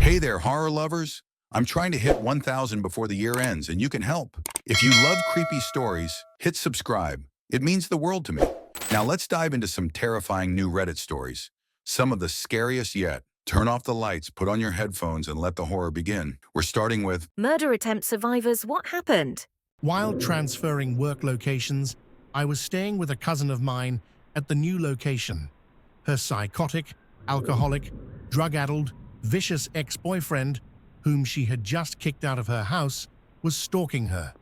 Hey there, horror lovers. I'm trying to hit 1,000 before the year ends, and you can help. If you love creepy stories, hit subscribe. It means the world to me. Now let's dive into some terrifying new Reddit stories. Some of the scariest yet. Turn off the lights, put on your headphones, and let the horror begin. We're starting with Murder attempt survivors, what happened? While transferring work locations, I was staying with a cousin of mine at the new location. Her psychotic, alcoholic, drug-addled, vicious ex-boyfriend, whom she had just kicked out of her house, was stalking her.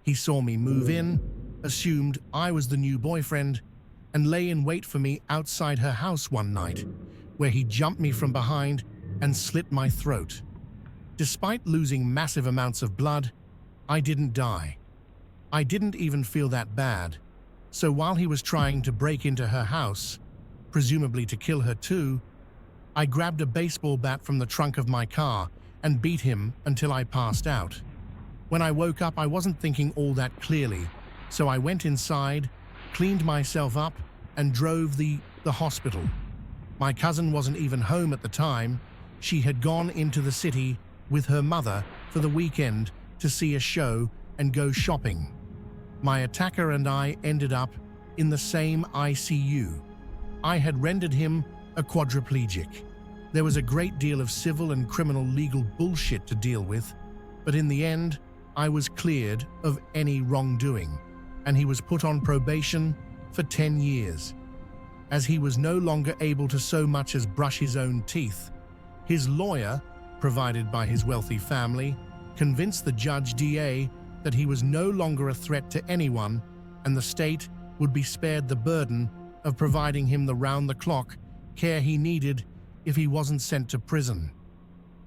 He saw me move in, assumed I was the new boyfriend, and lay in wait for me outside her house one night, where he jumped me from behind and slit my throat. Despite losing massive amounts of blood, I didn't die. I didn't even feel that bad, so while he was trying to break into her house, presumably to kill her too, I grabbed a baseball bat from the trunk of my car and beat him until I passed out. When I woke up, I wasn't thinking all that clearly, so I went inside, cleaned myself up, and drove the hospital. My cousin wasn't even home at the time. She had gone into the city with her mother for the weekend to see a show and go shopping. My attacker and I ended up in the same ICU. I had rendered him a quadriplegic. There was a great deal of civil and criminal legal bullshit to deal with, but in the end, I was cleared of any wrongdoing, and he was put on probation for 10 years. As he was no longer able to so much as brush his own teeth, his lawyer, provided by his wealthy family, convinced the judge DA that he was no longer a threat to anyone and the state would be spared the burden of providing him the round-the-clock care he needed if he wasn't sent to prison.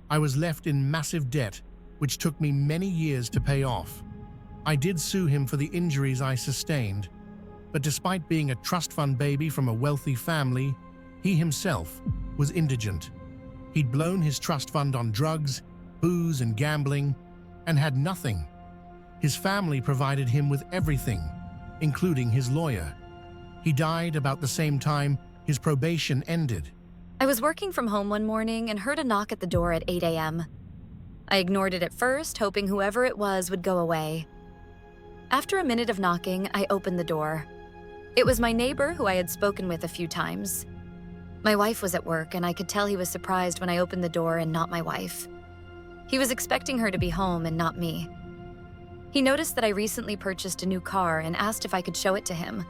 I was left in massive debt, which took me many years to pay off. I did sue him for the injuries I sustained, but despite being a trust fund baby from a wealthy family, he himself was indigent. He'd blown his trust fund on drugs, booze, and gambling, and had nothing. His family provided him with everything, including his lawyer. He died about the same time his probation ended. I was working from home one morning and heard a knock at the door at 8 a.m. I ignored it at first, hoping whoever it was would go away. After a minute of knocking, I opened the door. It was my neighbor who I had spoken with a few times. My wife was at work, and I could tell he was surprised when I opened the door and not my wife. He was expecting her to be home and not me. He noticed that I recently purchased a new car and asked if I could show it to him.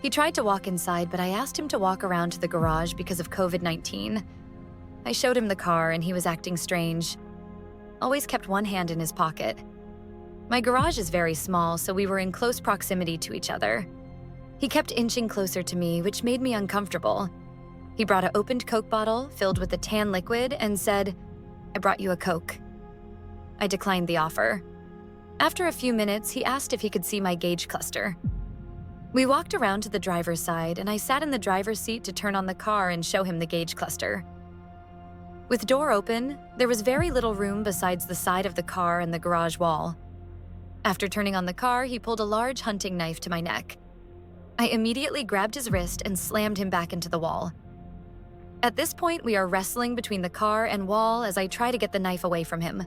He tried to walk inside, but I asked him to walk around to the garage because of COVID-19. I showed him the car and he was acting strange. Always kept one hand in his pocket. My garage is very small, so we were in close proximity to each other. He kept inching closer to me, which made me uncomfortable. He brought an opened Coke bottle filled with a tan liquid and said, "I brought you a Coke." I declined the offer. After a few minutes, he asked if he could see my gauge cluster. We walked around to the driver's side, and I sat in the driver's seat to turn on the car and show him the gauge cluster. With door open, there was very little room besides the side of the car and the garage wall. After turning on the car, he pulled a large hunting knife to my neck. I immediately grabbed his wrist and slammed him back into the wall. At this point, we are wrestling between the car and wall as I try to get the knife away from him.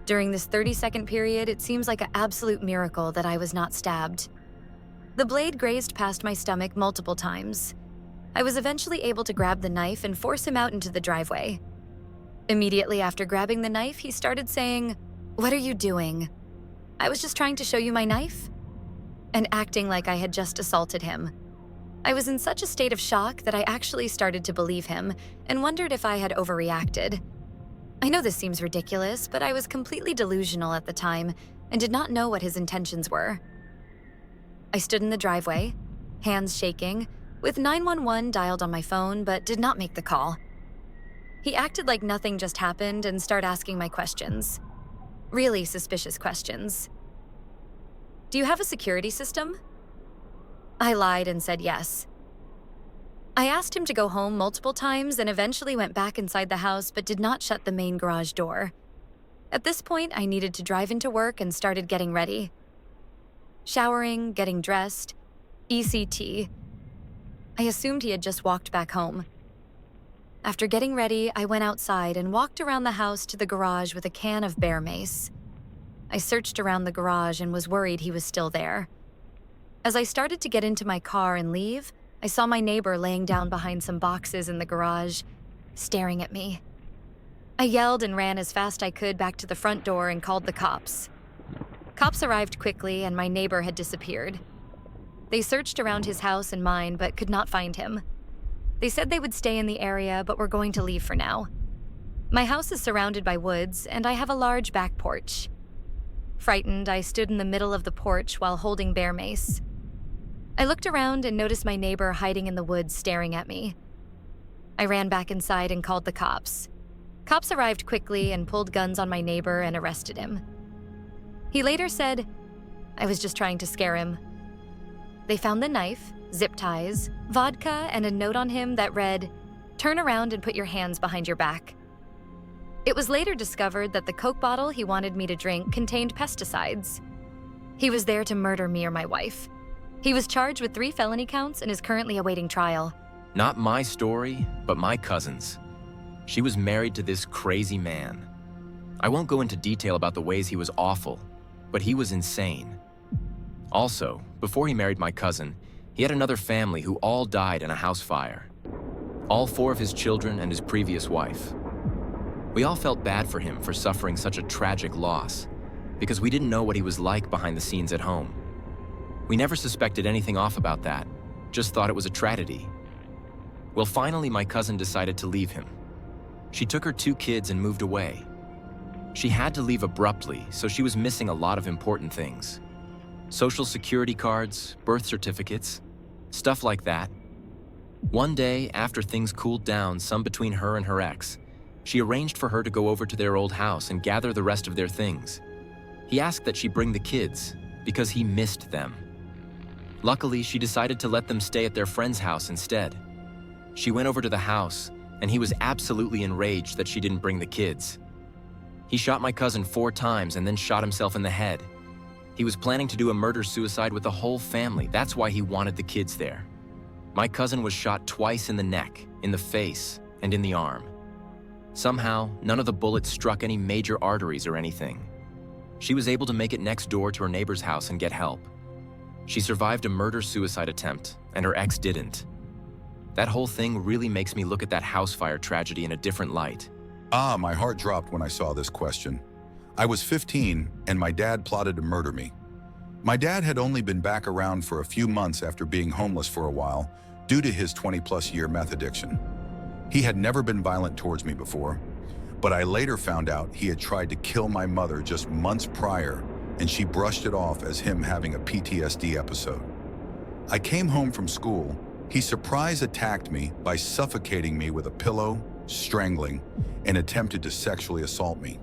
During this 30-second period, it seems like an absolute miracle that I was not stabbed. The blade grazed past my stomach multiple times. I was eventually able to grab the knife and force him out into the driveway. Immediately after grabbing the knife, he started saying, "What are you doing?" "I was just trying to show you my knife," and acting like I had just assaulted him. I was in such a state of shock that I actually started to believe him and wondered if I had overreacted. I know this seems ridiculous, but I was completely delusional at the time and did not know what his intentions were. I stood in the driveway, hands shaking, with 911 dialed on my phone, but did not make the call. He acted like nothing just happened and started asking my questions. Really suspicious questions. "Do you have a security system?" I lied and said yes. I asked him to go home multiple times and eventually went back inside the house but did not shut the main garage door. At this point, I needed to drive into work and started getting ready. Showering, getting dressed, ECT. I assumed he had just walked back home. After getting ready, I went outside and walked around the house to the garage with a can of bear mace. I searched around the garage and was worried he was still there. As I started to get into my car and leave, I saw my neighbor laying down behind some boxes in the garage, staring at me. I yelled and ran as fast I could back to the front door and called the cops. Cops arrived quickly and my neighbor had disappeared. They searched around his house and mine but could not find him. They said they would stay in the area but were going to leave for now. My house is surrounded by woods and I have a large back porch. Frightened, I stood in the middle of the porch while holding bear mace. I looked around and noticed my neighbor hiding in the woods staring at me. I ran back inside and called the cops. Cops arrived quickly and pulled guns on my neighbor and arrested him. He later said, "I was just trying to scare him." They found the knife, zip ties, vodka, and a note on him that read, "Turn around and put your hands behind your back." It was later discovered that the Coke bottle he wanted me to drink contained pesticides. He was there to murder me or my wife. He was charged with 3 felony counts and is currently awaiting trial. Not my story, but my cousin's. She was married to this crazy man. I won't go into detail about the ways he was awful, but he was insane. Also, before he married my cousin, he had another family who all died in a house fire. All 4 of his children and his previous wife. We all felt bad for him for suffering such a tragic loss, because we didn't know what he was like behind the scenes at home. We never suspected anything off about that, just thought it was a tragedy. Well, finally my cousin decided to leave him. She took her 2 kids and moved away. She had to leave abruptly, so she was missing a lot of important things. Social security cards, birth certificates, stuff like that. One day, after things cooled down some between her and her ex, she arranged for her to go over to their old house and gather the rest of their things. He asked that she bring the kids, because he missed them. Luckily, she decided to let them stay at their friend's house instead. She went over to the house, and he was absolutely enraged that she didn't bring the kids. He shot my cousin 4 times and then shot himself in the head. He was planning to do a murder-suicide with the whole family. That's why he wanted the kids there. My cousin was shot twice in the neck, in the face, and in the arm. Somehow, none of the bullets struck any major arteries or anything. She was able to make it next door to her neighbor's house and get help. She survived a murder-suicide attempt, and her ex didn't. That whole thing really makes me look at that house fire tragedy in a different light. My heart dropped when I saw this question. I was 15, and my dad plotted to murder me. My dad had only been back around for a few months after being homeless for a while, due to his 20-plus-year meth addiction. He had never been violent towards me before, but I later found out he had tried to kill my mother just months prior, and she brushed it off as him having a PTSD episode. I came home from school. He surprise attacked me by suffocating me with a pillow, strangling, and attempted to sexually assault me.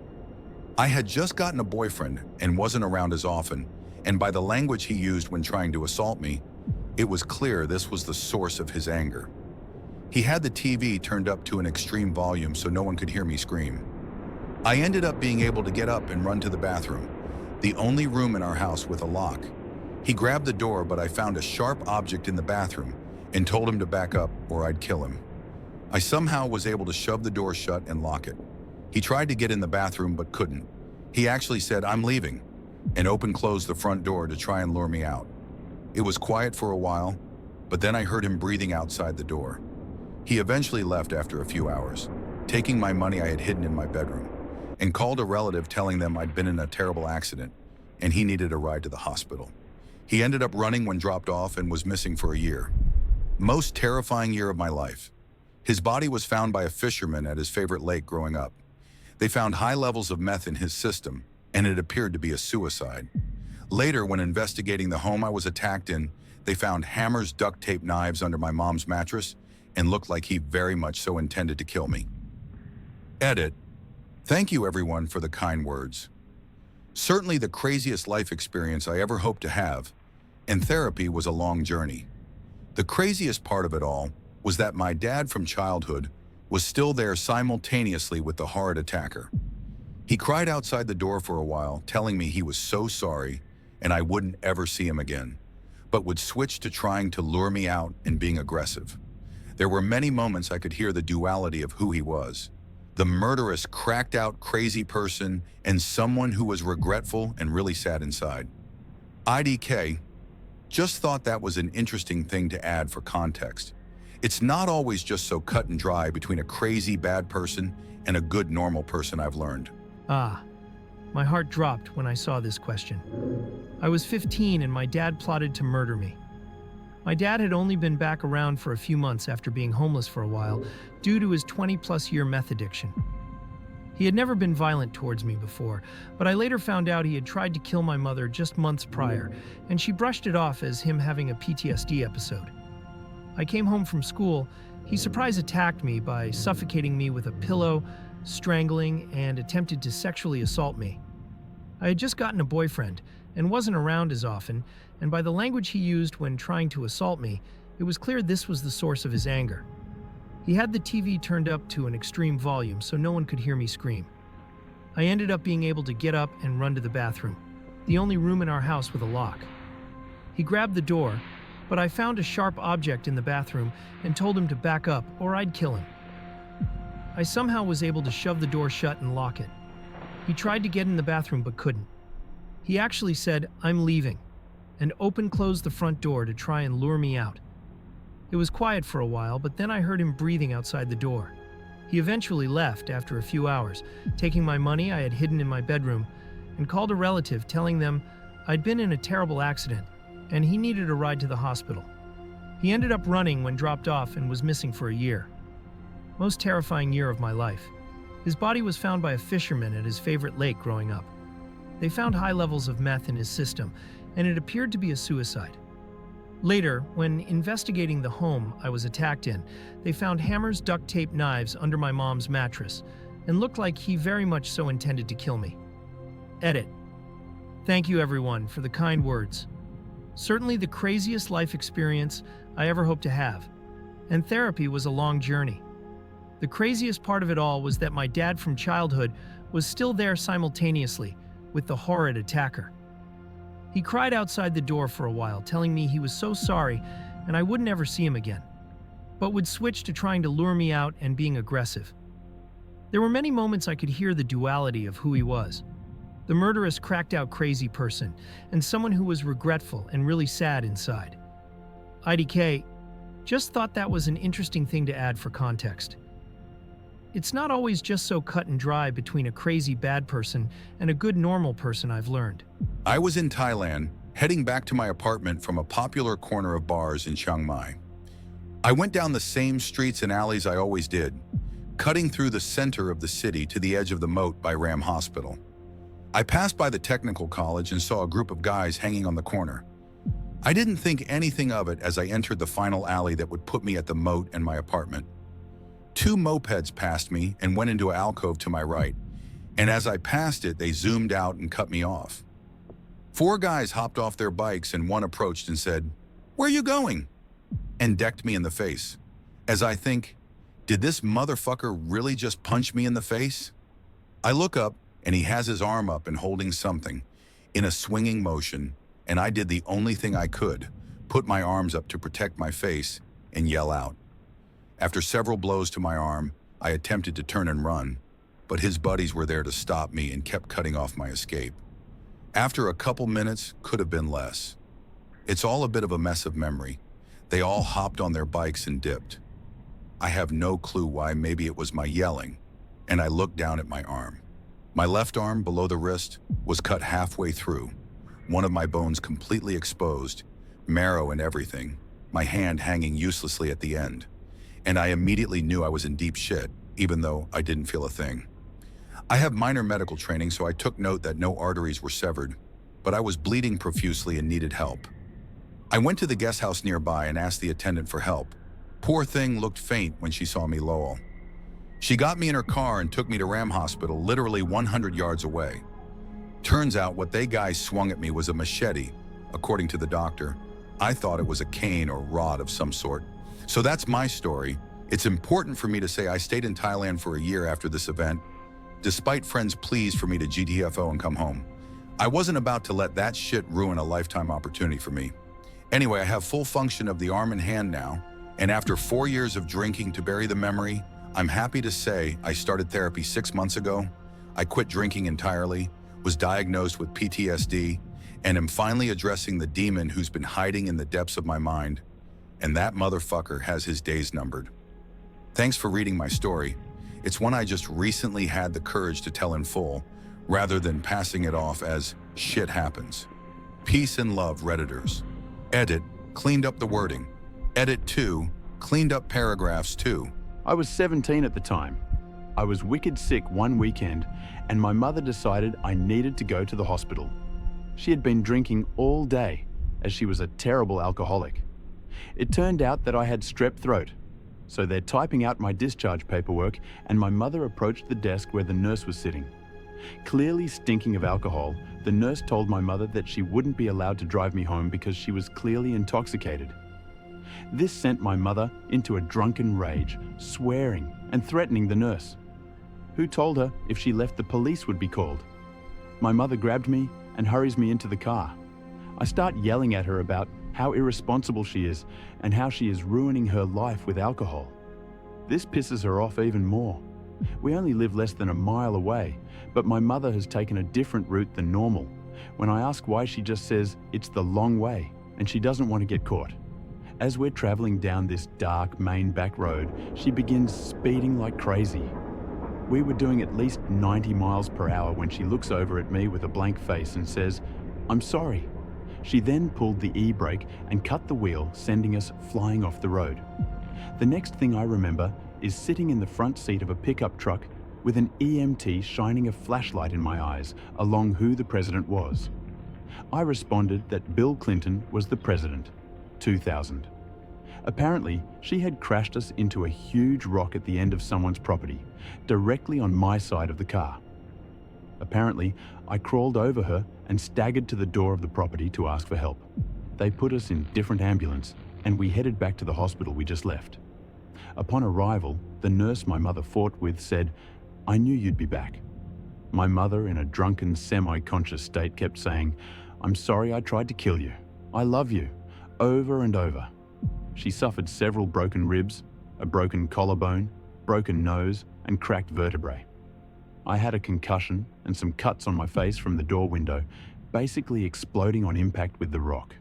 I had just gotten a boyfriend and wasn't around as often, and by the language he used when trying to assault me, it was clear this was the source of his anger. He had the TV turned up to an extreme volume so no one could hear me scream. I ended up being able to get up and run to the bathroom, the only room in our house with a lock. He grabbed the door, but I found a sharp object in the bathroom and told him to back up or I'd kill him. I somehow was able to shove the door shut and lock it. He tried to get in the bathroom but couldn't. He actually said, "I'm leaving," and closed the front door to try and lure me out. It was quiet for a while, but then I heard him breathing outside the door. He eventually left after a few hours, taking my money I had hidden in my bedroom, and called a relative telling them I'd been in a terrible accident and he needed a ride to the hospital. He ended up running when dropped off and was missing for a year. Most terrifying year of my life. His body was found by a fisherman at his favorite lake growing up. They found high levels of meth in his system, and it appeared to be a suicide. Later, when investigating the home I was attacked in, they found hammers, duct tape, knives under my mom's mattress, and looked like he very much so intended to kill me. Edit. Thank you everyone for the kind words. Certainly the craziest life experience I ever hoped to have, and therapy was a long journey. The craziest part of it all was that my dad from childhood was still there simultaneously with the horrid attacker. He cried outside the door for a while, telling me he was so sorry and I wouldn't ever see him again, but would switch to trying to lure me out and being aggressive. There were many moments I could hear the duality of who he was. The murderous, cracked-out, crazy person and someone who was regretful and really sad inside. IDK, just thought that was an interesting thing to add for context. It's not always just so cut and dry between a crazy bad person and a good normal person, I've learned. My heart dropped when I saw this question. I was 15 and my dad plotted to murder me. My dad had only been back around for a few months after being homeless for a while due to his 20-plus year meth addiction. He had never been violent towards me before, but I later found out he had tried to kill my mother just months prior, and she brushed it off as him having a PTSD episode. I came home from school. He surprise attacked me by suffocating me with a pillow, strangling, and attempted to sexually assault me. I had just gotten a boyfriend and wasn't around as often, and by the language he used when trying to assault me, it was clear this was the source of his anger. He had the TV turned up to an extreme volume so no one could hear me scream. I ended up being able to get up and run to the bathroom, the only room in our house with a lock. He grabbed the door, but I found a sharp object in the bathroom and told him to back up or I'd kill him. I somehow was able to shove the door shut and lock it. He tried to get in the bathroom but couldn't. He actually said, "I'm leaving," and closed the front door to try and lure me out. It was quiet for a while, but then I heard him breathing outside the door. He eventually left after a few hours, taking my money I had hidden in my bedroom, and called a relative telling them I'd been in a terrible accident and he needed a ride to the hospital. He ended up running when dropped off and was missing for a year. Most terrifying year of my life. His body was found by a fisherman at his favorite lake growing up. They found high levels of meth in his system, and it appeared to be a suicide. Later, when investigating the home I was attacked in, they found hammers, duct tape, knives under my mom's mattress, and looked like he very much so intended to kill me. Edit. Thank you everyone for the kind words. Certainly the craziest life experience I ever hope to have, and therapy was a long journey. The craziest part of it all was that my dad from childhood was still there simultaneously with the horrid attacker. He cried outside the door for a while, telling me he was so sorry and I would never see him again, but would switch to trying to lure me out and being aggressive. There were many moments I could hear the duality of who he was. The murderous, cracked-out crazy person, and someone who was regretful and really sad inside. IDK, just thought that was an interesting thing to add for context. It's not always just so cut and dry between a crazy bad person and a good normal person, I've learned. I was in Thailand, heading back to my apartment from a popular corner of bars in Chiang Mai. I went down the same streets and alleys I always did, cutting through the center of the city to the edge of the moat by Ram Hospital. I passed by the technical college and saw a group of guys hanging on the corner. I didn't think anything of it as I entered the final alley that would put me at the moat and my apartment. 2 mopeds passed me and went into an alcove to my right, and as I passed it, they zoomed out and cut me off. 4 guys hopped off their bikes and one approached and said, "Where are you going?" and decked me in the face. As I think, did this motherfucker really just punch me in the face? I look up and he has his arm up and holding something in a swinging motion, and I did the only thing I could, put my arms up to protect my face and yell out. After several blows to my arm, I attempted to turn and run, but his buddies were there to stop me and kept cutting off my escape. After a couple minutes, could have been less. It's all a bit of a mess of memory. They all hopped on their bikes and dipped. I have no clue why. Maybe it was my yelling, and I looked down at my arm. My left arm, below the wrist, was cut halfway through, one of my bones completely exposed, marrow and everything, my hand hanging uselessly at the end. And I immediately knew I was in deep shit, even though I didn't feel a thing. I have minor medical training, so I took note that no arteries were severed, but I was bleeding profusely and needed help. I went to the guest house nearby and asked the attendant for help. Poor thing looked faint when she saw me lol. She got me in her car and took me to Ram Hospital, literally 100 yards away. Turns out what they guys swung at me was a machete, according to the doctor. I thought it was a cane or rod of some sort. So that's my story. It's important for me to say I stayed in Thailand for a year after this event, despite friends' pleas for me to GTFO and come home. I wasn't about to let that shit ruin a lifetime opportunity for me. Anyway, I have full function of the arm and hand now, And after 4 years of drinking to bury the memory, I'm happy to say I started therapy 6 months ago. I quit drinking entirely, was diagnosed with PTSD, and am finally addressing the demon who's been hiding in the depths of my mind. And that motherfucker has his days numbered. Thanks for reading my story. It's one I just recently had the courage to tell in full, rather than passing it off as shit happens. Peace and love, Redditors. Edit, cleaned up the wording. Edit 2, cleaned up paragraphs 2. I was 17 at the time. I was wicked sick one weekend, and my mother decided I needed to go to the hospital. She had been drinking all day, as she was a terrible alcoholic. It turned out that I had strep throat, so they're typing out my discharge paperwork, and my mother approached the desk where the nurse was sitting. Clearly stinking of alcohol, the nurse told my mother that she wouldn't be allowed to drive me home because she was clearly intoxicated. This sent my mother into a drunken rage, swearing and threatening the nurse, who told her if she left the police would be called. My mother grabbed me and hurries me into the car. I start yelling at her about how irresponsible she is and how she is ruining her life with alcohol. This pisses her off even more. We only live less than a mile away, but my mother has taken a different route than normal. When I ask why, she just says it's the long way and she doesn't want to get caught. As we're traveling down this dark main back road, she begins speeding like crazy. We were doing at least 90 miles per hour when she looks over at me with a blank face and says, "I'm sorry." She then pulled the e-brake and cut the wheel, sending us flying off the road. The next thing I remember is sitting in the front seat of a pickup truck with an EMT shining a flashlight in my eyes along who the president was. I responded that Bill Clinton was the president. 2000. Apparently, she had crashed us into a huge rock at the end of someone's property, directly on my side of the car. Apparently, I crawled over her and staggered to the door of the property to ask for help. They put us in different ambulance, and we headed back to the hospital we just left. Upon arrival, the nurse my mother fought with said, "I knew you'd be back." My mother, in a drunken, semi-conscious state, kept saying, "I'm sorry I tried to kill you. I love you," over and over. She suffered several broken ribs, a broken collarbone, broken nose, and cracked vertebrae. I had a concussion and some cuts on my face from the door window, basically exploding on impact with the rock.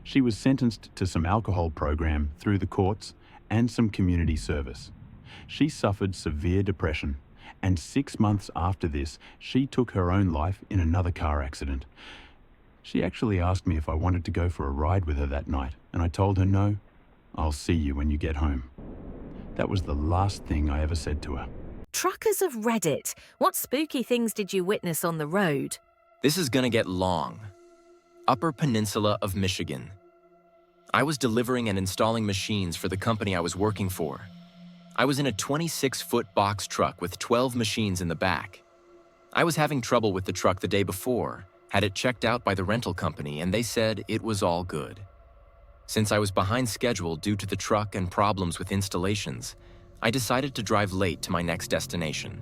She was sentenced to some alcohol program through the courts and some community service. She suffered severe depression, and 6 months after this, she took her own life in another car accident. She actually asked me if I wanted to go for a ride with her that night, and I told her no. "I'll see you when you get home." That was the last thing I ever said to her. Truckers of Reddit, what spooky things did you witness on the road? This is gonna get long. Upper Peninsula of Michigan. I was delivering and installing machines for the company I was working for. I was in a 26-foot box truck with 12 machines in the back. I was having trouble with the truck the day before, had it checked out by the rental company, and they said it was all good. Since I was behind schedule due to the truck and problems with installations, I decided to drive late to my next destination.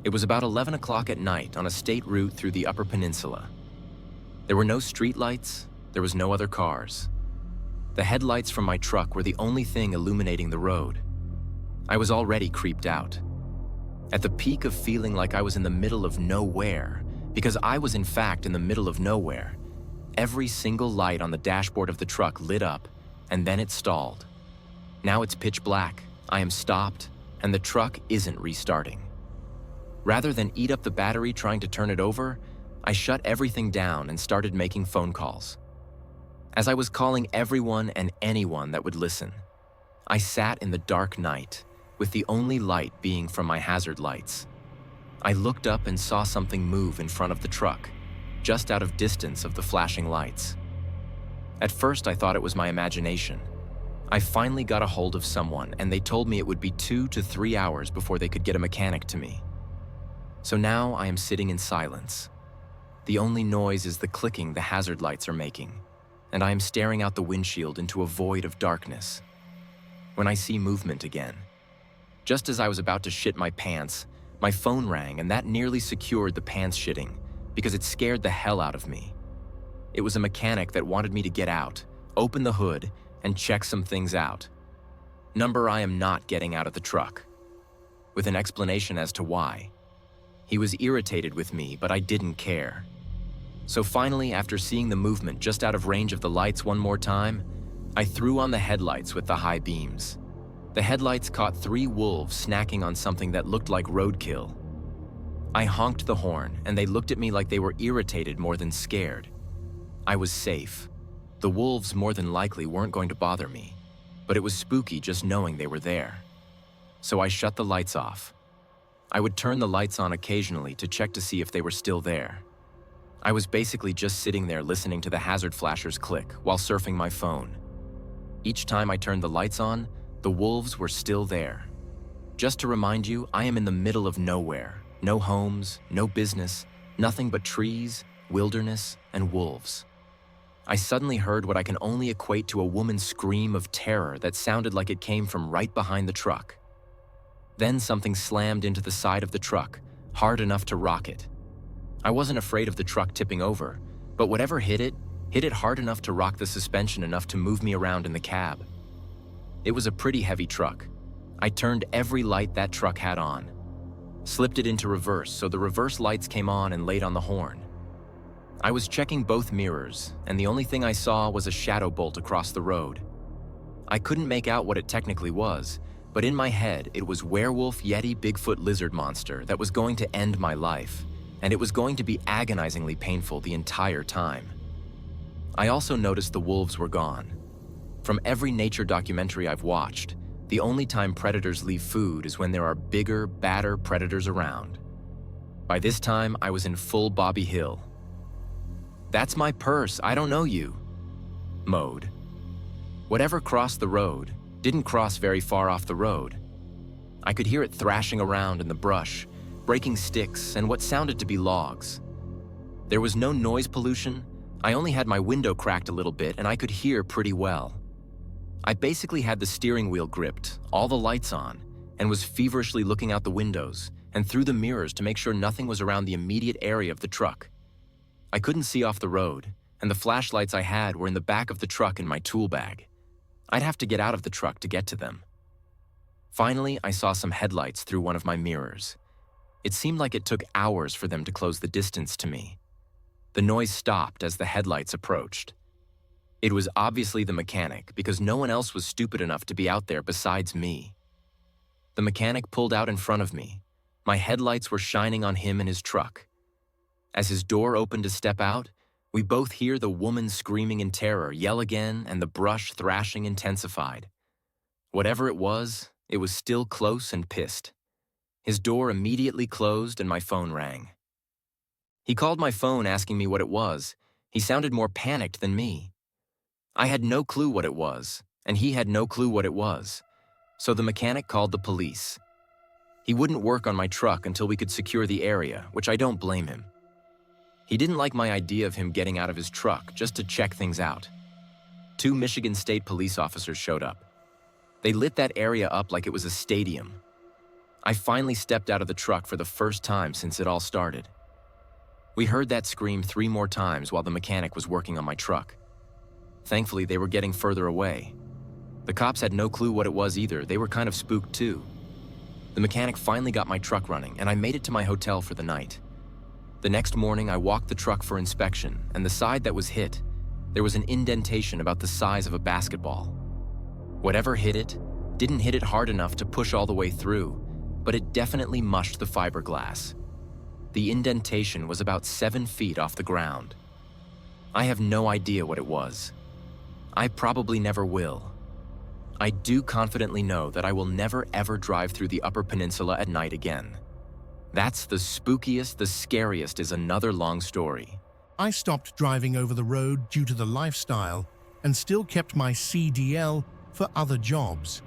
It was about 11 o'clock at night on a state route through the Upper Peninsula. There were no street lights, there was no other cars. The headlights from my truck were the only thing illuminating the road. I was already creeped out. At the peak of feeling like I was in the middle of nowhere, because I was in fact in the middle of nowhere, every single light on the dashboard of the truck lit up, and then it stalled. Now it's pitch black, I am stopped, and the truck isn't restarting. Rather than eat up the battery trying to turn it over, I shut everything down and started making phone calls. As I was calling everyone and anyone that would listen, I sat in the dark night, with the only light being from my hazard lights. I looked up and saw something move in front of the truck, just out of distance of the flashing lights. At first, I thought it was my imagination. I finally got a hold of someone, and they told me it would be 2 to 3 hours before they could get a mechanic to me. So now I am sitting in silence. The only noise is the clicking the hazard lights are making, and I am staring out the windshield into a void of darkness. When I see movement again. Just as I was about to shit my pants, my phone rang, and that nearly secured the pants shitting because it scared the hell out of me. It was a mechanic that wanted me to get out, open the hood, and check some things out. Number, I am not getting out of the truck. With an explanation as to why. He was irritated with me, but I didn't care. So finally, after seeing the movement just out of range of the lights one more time, I threw on the headlights with the high beams. The headlights caught 3 wolves snacking on something that looked like roadkill. I honked the horn, and they looked at me like they were irritated more than scared. I was safe. The wolves more than likely weren't going to bother me, but it was spooky just knowing they were there. So I shut the lights off. I would turn the lights on occasionally to check to see if they were still there. I was basically just sitting there listening to the hazard flashers click while surfing my phone. Each time I turned the lights on, the wolves were still there. Just to remind you, I am in the middle of nowhere. No homes, no business, nothing but trees, wilderness, and wolves. I suddenly heard what I can only equate to a woman's scream of terror that sounded like it came from right behind the truck. Then something slammed into the side of the truck, hard enough to rock it. I wasn't afraid of the truck tipping over, but whatever hit it hard enough to rock the suspension enough to move me around in the cab. It was a pretty heavy truck. I turned every light that truck had on, slipped it into reverse so the reverse lights came on and laid on the horn. I was checking both mirrors, and the only thing I saw was a shadow bolt across the road. I couldn't make out what it technically was, but in my head it was werewolf, yeti, Bigfoot lizard monster that was going to end my life, and it was going to be agonizingly painful the entire time. I also noticed the wolves were gone. From every nature documentary I've watched, the only time predators leave food is when there are bigger, badder predators around. By this time, I was in full Bobby Hill. "That's my purse, I don't know you" mode. Whatever crossed the road didn't cross very far off the road. I could hear it thrashing around in the brush, breaking sticks and what sounded to be logs. There was no noise pollution. I only had my window cracked a little bit and I could hear pretty well. I basically had the steering wheel gripped, all the lights on, and was feverishly looking out the windows and through the mirrors to make sure nothing was around the immediate area of the truck. I couldn't see off the road, and the flashlights I had were in the back of the truck in my tool bag. I'd have to get out of the truck to get to them. Finally, I saw some headlights through one of my mirrors. It seemed like it took hours for them to close the distance to me. The noise stopped as the headlights approached. It was obviously the mechanic because no one else was stupid enough to be out there besides me. The mechanic pulled out in front of me. My headlights were shining on him and his truck. As his door opened to step out, we both hear the woman screaming in terror yell again and the brush thrashing intensified. Whatever it was still close and pissed. His door immediately closed and my phone rang. He called my phone asking me what it was. He sounded more panicked than me. I had no clue what it was, and he had no clue what it was. So the mechanic called the police. He wouldn't work on my truck until we could secure the area, which I don't blame him. He didn't like my idea of him getting out of his truck just to check things out. 2 Michigan State police officers showed up. They lit that area up like it was a stadium. I finally stepped out of the truck for the first time since it all started. We heard that scream 3 more times while the mechanic was working on my truck. Thankfully, they were getting further away. The cops had no clue what it was either. They were kind of spooked too. The mechanic finally got my truck running, and I made it to my hotel for the night. The next morning, I walked the truck for inspection, and the side that was hit, there was an indentation about the size of a basketball. Whatever hit it, didn't hit it hard enough to push all the way through, but it definitely mushed the fiberglass. The indentation was about 7 feet off the ground. I have no idea what it was. I probably never will. I do confidently know that I will never ever drive through the Upper Peninsula at night again. That's the spookiest, the scariest is another long story. I stopped driving over the road due to the lifestyle and still kept my CDL for other jobs.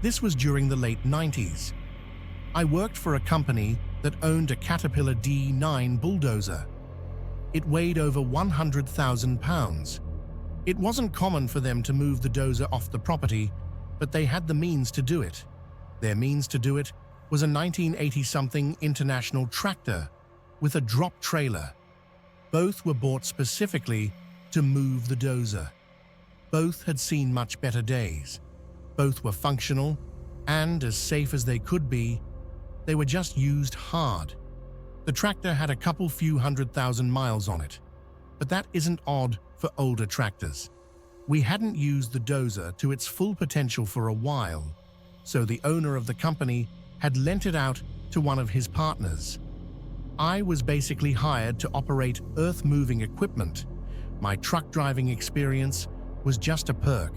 This was during the late 90s. I worked for a company that owned a Caterpillar D9 bulldozer. It weighed over 100,000 pounds. It wasn't common for them to move the dozer off the property, but they had the means to do it. Their means to do it was a 1980-something International tractor with a drop trailer. Both were bought specifically to move the dozer. Both had seen much better days. Both were functional, and as safe as they could be, they were just used hard. The tractor had a couple few 100,000 miles on it, but that isn't odd for older tractors. We hadn't used the dozer to its full potential for a while, so the owner of the company had lent it out to one of his partners. I was basically hired to operate earth-moving equipment. My truck driving experience was just a perk.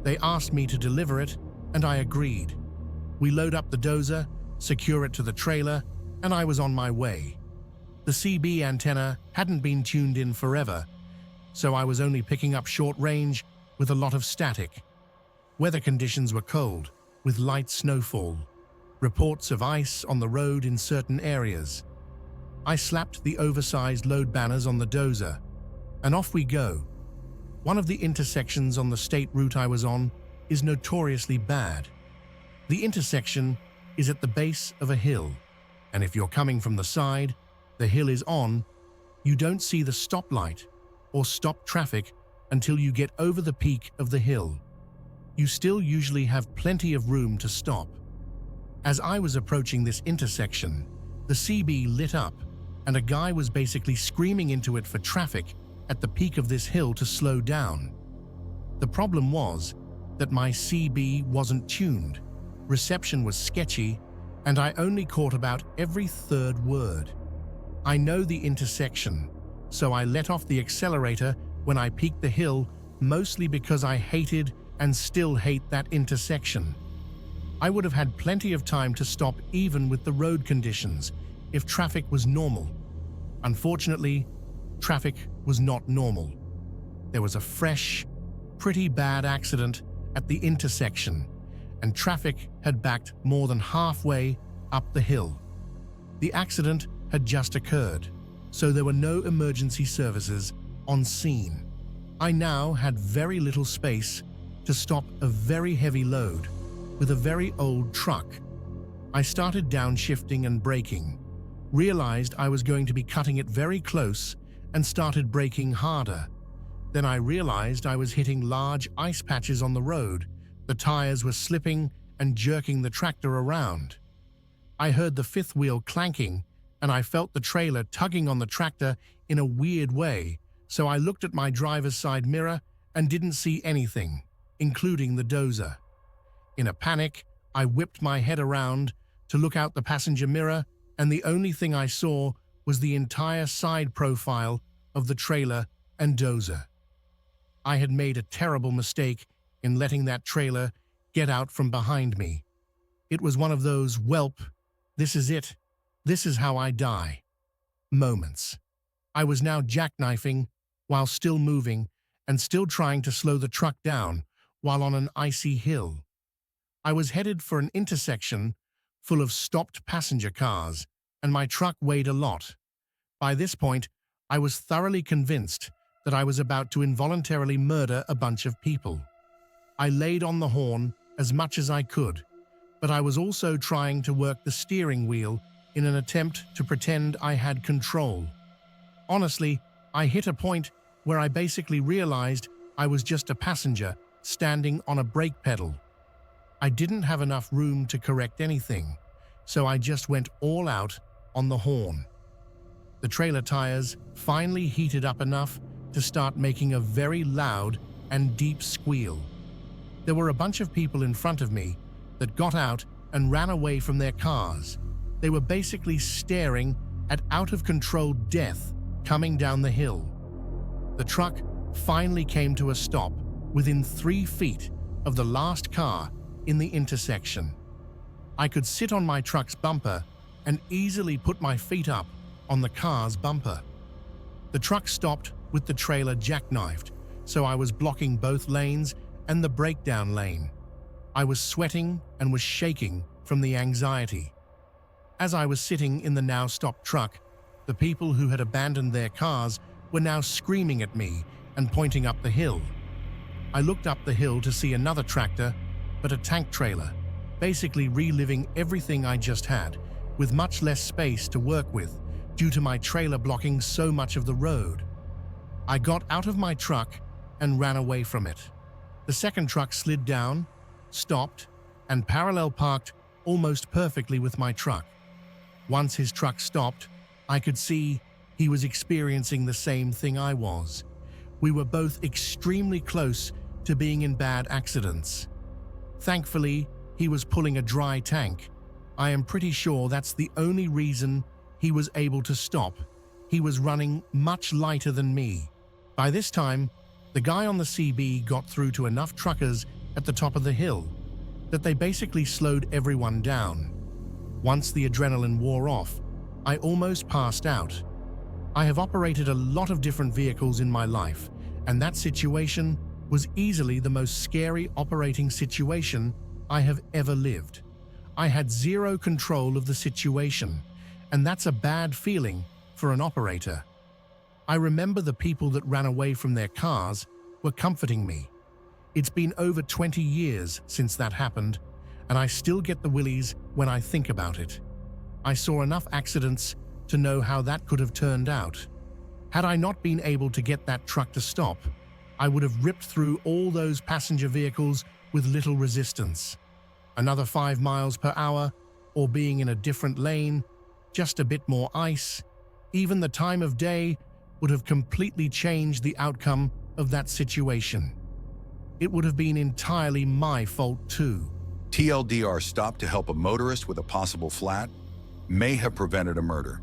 They asked me to deliver it, and I agreed. We load up the dozer, secure it to the trailer, and I was on my way. The CB antenna hadn't been tuned in forever, so I was only picking up short range with a lot of static. Weather conditions were cold, with light snowfall. Reports of ice on the road in certain areas. I slapped the oversized load banners on the dozer, and off we go. One of the intersections on the state route I was on is notoriously bad. The intersection is at the base of a hill, and if you're coming from the side, the hill is on, you don't see the stoplight or stop traffic until you get over the peak of the hill. You still usually have plenty of room to stop. As I was approaching this intersection, the CB lit up, and a guy was basically screaming into it for traffic at the peak of this hill to slow down. The problem was that my CB wasn't tuned, reception was sketchy, and I only caught about every third word. I know the intersection, so I let off the accelerator when I peaked the hill, mostly because I hated and still hate that intersection. I would have had plenty of time to stop even with the road conditions if traffic was normal. Unfortunately, traffic was not normal. There was a fresh, pretty bad accident at the intersection, and traffic had backed more than halfway up the hill. The accident had just occurred, so there were no emergency services on scene. I now had very little space to stop a very heavy load with a very old truck. I started downshifting and braking, realized I was going to be cutting it very close, and started braking harder. Then I realized I was hitting large ice patches on the road. The tires were slipping and jerking the tractor around. I heard the fifth wheel clanking, and I felt the trailer tugging on the tractor in a weird way, so I looked at my driver's side mirror and didn't see anything, including the dozer. In a panic, I whipped my head around to look out the passenger mirror, and the only thing I saw was the entire side profile of the trailer and dozer. I had made a terrible mistake in letting that trailer get out from behind me. It was one of those, "Welp, this is it. This is how I die" moments. I was now jackknifing while still moving and still trying to slow the truck down while on an icy hill. I was headed for an intersection full of stopped passenger cars, and my truck weighed a lot. By this point, I was thoroughly convinced that I was about to involuntarily murder a bunch of people. I laid on the horn as much as I could, but I was also trying to work the steering wheel in an attempt to pretend I had control. Honestly, I hit a point where I basically realized I was just a passenger standing on a brake pedal. I didn't have enough room to correct anything, so I just went all out on the horn. The trailer tires finally heated up enough to start making a very loud and deep squeal. There were a bunch of people in front of me that got out and ran away from their cars. They were basically staring at out-of-control death coming down the hill. The truck finally came to a stop within 3 feet of the last car in the intersection. I could sit on my truck's bumper and easily put my feet up on the car's bumper. The truck stopped with the trailer jackknifed, so I was blocking both lanes and the breakdown lane. I was sweating and was shaking from the anxiety. As I was sitting in the now stopped truck, the people who had abandoned their cars were now screaming at me and pointing up the hill. I looked up the hill to see another tractor, but a tank trailer, basically reliving everything I just had, with much less space to work with due to my trailer blocking so much of the road. I got out of my truck and ran away from it. The second truck slid down, stopped, and parallel parked almost perfectly with my truck. Once his truck stopped, I could see he was experiencing the same thing I was. We were both extremely close to being in bad accidents. Thankfully, he was pulling a dry tank. I am pretty sure that's the only reason he was able to stop. He was running much lighter than me. By this time, the guy on the CB got through to enough truckers at the top of the hill that they basically slowed everyone down. Once the adrenaline wore off, I almost passed out. I have operated a lot of different vehicles in my life, and that situation was easily the most scary operating situation I have ever lived. I had zero control of the situation, and that's a bad feeling for an operator. I remember the people that ran away from their cars were comforting me. It's been over 20 years since that happened, and I still get the willies when I think about it. I saw enough accidents to know how that could have turned out. Had I not been able to get that truck to stop, I would have ripped through all those passenger vehicles with little resistance. Another 5 miles per hour, or being in a different lane, just a bit more ice, even the time of day would have completely changed the outcome of that situation. It would have been entirely my fault too. TLDR stop to help a motorist with a possible flat may have prevented a murder.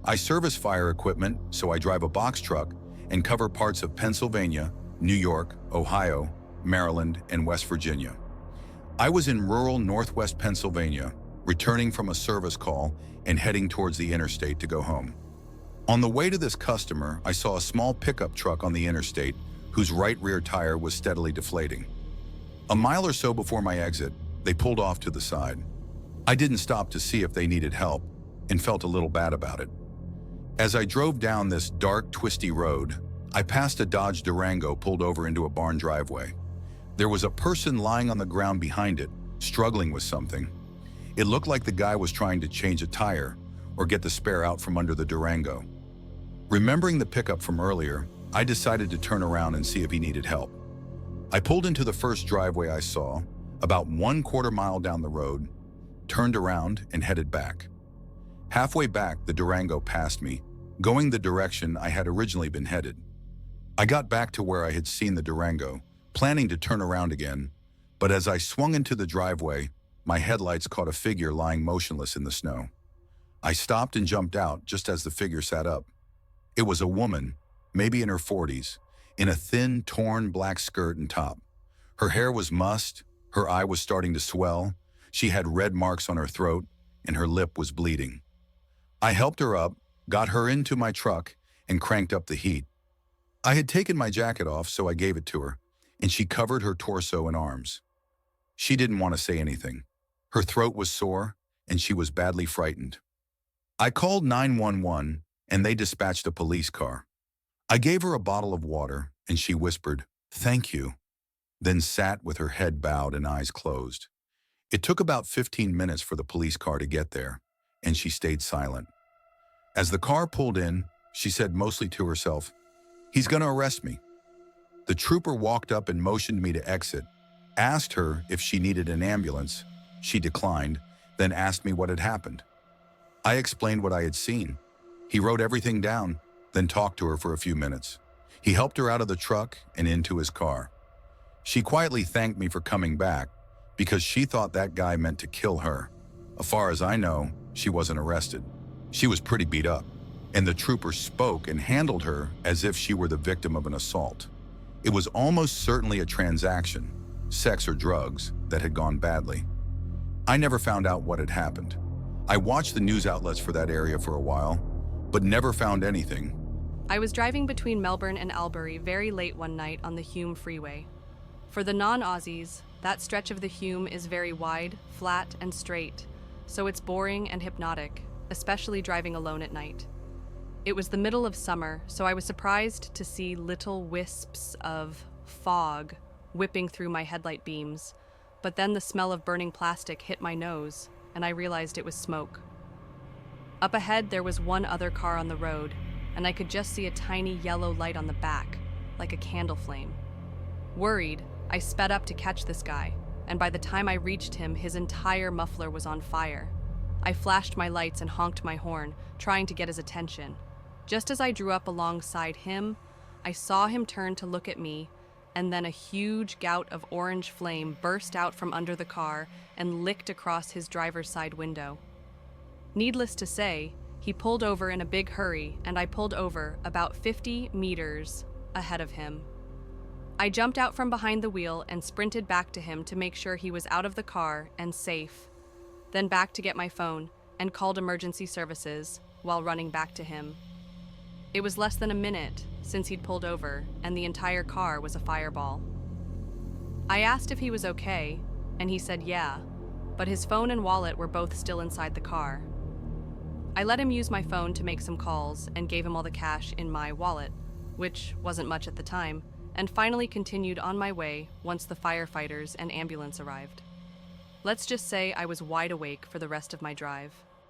I service fire equipment, so I drive a box truck and cover parts of Pennsylvania, New York, Ohio, Maryland, and West Virginia. I was in rural northwest Pennsylvania, returning from a service call and heading towards the interstate to go home. On the way to this customer, I saw a small pickup truck on the interstate whose right rear tire was steadily deflating. A mile or so before my exit, they pulled off to the side. I didn't stop to see if they needed help and felt a little bad about it. As I drove down this dark, twisty road, I passed a Dodge Durango pulled over into a barn driveway. There was a person lying on the ground behind it, struggling with something. It looked like the guy was trying to change a tire or get the spare out from under the Durango. Remembering the pickup from earlier, I decided to turn around and see if he needed help. I pulled into the first driveway I saw, about 1/4 mile down the road, turned around and headed back. Halfway back, the Durango passed me, going the direction I had originally been headed. I got back to where I had seen the Durango, planning to turn around again, but as I swung into the driveway, my headlights caught a figure lying motionless in the snow. I stopped and jumped out just as the figure sat up. It was a woman, maybe in her 40s, in a thin, torn black skirt and top. Her hair was mussed, her eye was starting to swell, she had red marks on her throat, and her lip was bleeding. I helped her up, got her into my truck, and cranked up the heat. I had taken my jacket off, so I gave it to her, and she covered her torso and arms. She didn't want to say anything. Her throat was sore, and she was badly frightened. I called 911, and they dispatched a police car. I gave her a bottle of water, and she whispered, "Thank you," then sat with her head bowed and eyes closed. It took about 15 minutes for the police car to get there, and she stayed silent. As the car pulled in, she said mostly to herself, "He's going to arrest me." The trooper walked up and motioned me to exit, asked her if she needed an ambulance. She declined, then asked me what had happened. I explained what I had seen. He wrote everything down, then talked to her for a few minutes. He helped her out of the truck and into his car. She quietly thanked me for coming back because she thought that guy meant to kill her. As far as I know, she wasn't arrested. She was pretty beat up, and the trooper spoke and handled her as if she were the victim of an assault. It was almost certainly a transaction, sex or drugs, that had gone badly. I never found out what had happened. I watched the news outlets for that area for a while, but never found anything. I was driving between Melbourne and Albury very late one night on the Hume Freeway. For the non-Aussies, that stretch of the Hume is very wide, flat, and straight, so it's boring and hypnotic, especially driving alone at night. It was the middle of summer, so I was surprised to see little wisps of fog whipping through my headlight beams, but then the smell of burning plastic hit my nose, and I realized it was smoke. Up ahead, there was one other car on the road, and I could just see a tiny yellow light on the back, like a candle flame. Worried, I sped up to catch this guy, and by the time I reached him, his entire muffler was on fire. I flashed my lights and honked my horn, trying to get his attention. Just as I drew up alongside him, I saw him turn to look at me, and then a huge gout of orange flame burst out from under the car and licked across his driver's side window. Needless to say, he pulled over in a big hurry, and I pulled over about 50 meters ahead of him. I jumped out from behind the wheel and sprinted back to him to make sure he was out of the car and safe, then back to get my phone and called emergency services while running back to him. It was less than a minute since he'd pulled over, and the entire car was a fireball. I asked if he was okay, and he said yeah, but his phone and wallet were both still inside the car. I let him use my phone to make some calls and gave him all the cash in my wallet, which wasn't much at the time, and finally continued on my way once the firefighters and ambulance arrived. Let's just say I was wide awake for the rest of my drive.